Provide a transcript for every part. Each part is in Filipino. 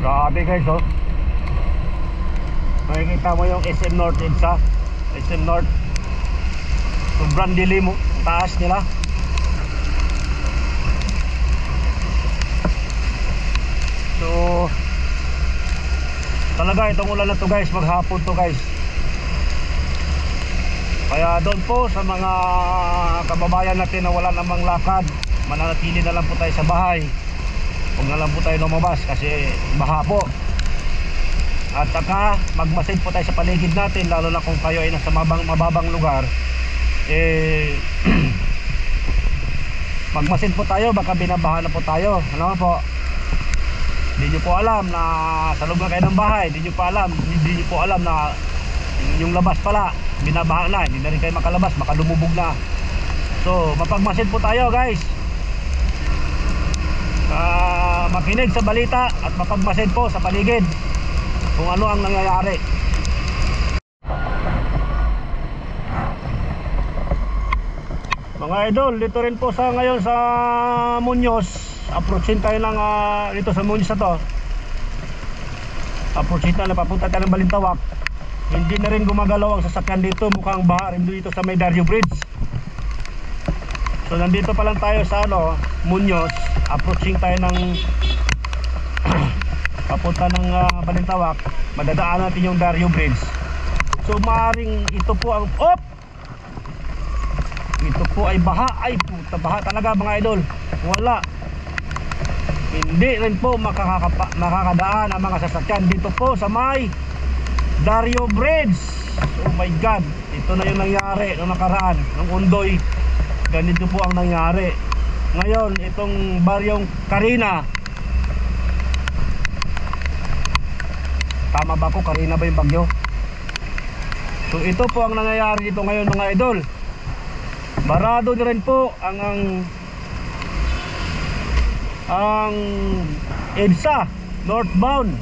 Grabe guys, oh. Makikita mo yung SM North EDSA, SM North. Sobrang dilim mo, taas nila. So talaga itong ulan na to guys, maghapon to guys. Kaya doon po sa mga kababayan natin na wala namang lakad, mananatili na lang po tayo sa bahay. Huwag na lang po tayo lumabas kasi baha po. At saka magmasid po tayo sa paligid natin, lalo na kung kayo ay nasa mababang lugar. Magmasid po tayo, baka binabaha na po tayo. Ano po? Hindi nyo po alam na sa loob na kayo ng bahay, hindi nyo po alam na yung labas pala binabaha na, hindi na rin kayo makalabas, baka lumubog na. So mapagmasid po tayo guys, makinig sa balita at mapagmasid po sa paligid kung ano ang nangyayari. Mga idol, dito rin po sa ngayon sa Muñoz, approachin tayo ng dito sa Muñoz na to. Approachin tayo, papunta tayo ng Balintawak. Hindi na rin gumagalaw ang sasakyan dito, mukhang baha rin dito sa may Dario Bridge. So nandito pa lang tayo sa Muñoz, approaching tayo ng papunta ng Balintawak. Madadaan natin yung Dario Bridge. So maaaring ito po ang ito po ay baha. Ay puta, baha talaga mga idol. Wala, hindi rin po makakadaan ang mga sasakyan dito po sa may Dario Bridge. Oh my god, ito na yung nangyari nung nakaraan, nung Undoy. Ganito po ang nangyari. Ngayon itong baryong Carina, tama ba ko? Carina ba yung bagyo? So ito po ang nangyayari dito ngayon mga idol. Barado na rin po ang EDSA northbound.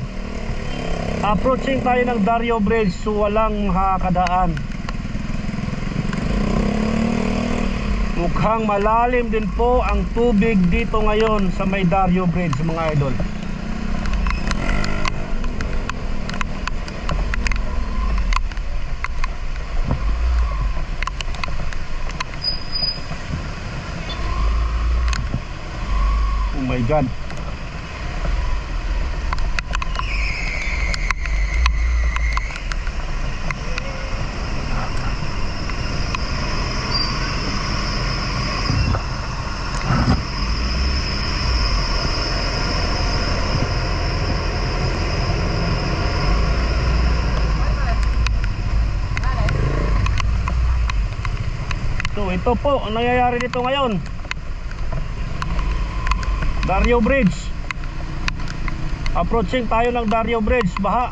Approaching tayo ng Dario Bridge, so walang makakadaan. Mukhang malalim din po ang tubig dito ngayon sa may Dario Bridge mga idol. Oh my god. So ito po ang nangyayari dito ngayon. Dario Bridge. Approaching tayo ng Dario Bridge, baha.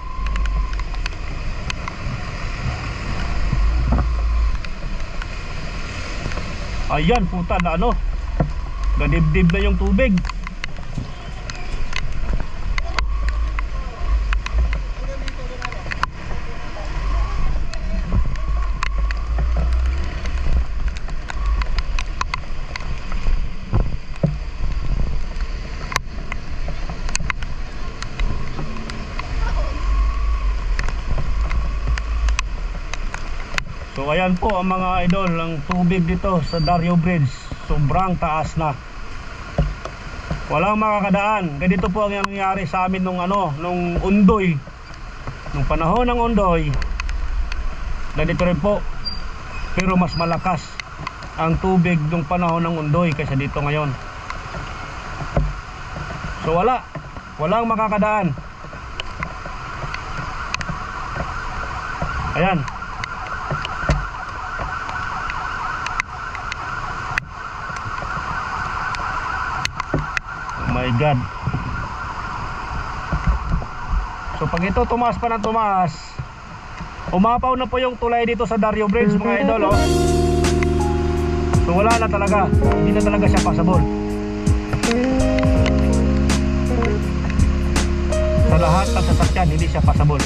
Ayan puta na gadibdib na yung tubig. So ayan po ang mga idol, ang tubig dito sa Dario Bridge, sobrang taas na. Walang makakadaan. Ganito po ang nangyari sa amin nung Undoy. Nung panahon ng Undoy, ganito rin po. Pero mas malakas ang tubig nung panahon ng Undoy kaysa dito ngayon. So walang makakadaan. Ayan. My god. So pag ito tumaas pa ng tumaas, umapaw na po yung tulay dito sa Dario Bridge mga idol So wala na talaga, hindi na talaga siya passable. Sa lahat ng sasakyan hindi siya passable.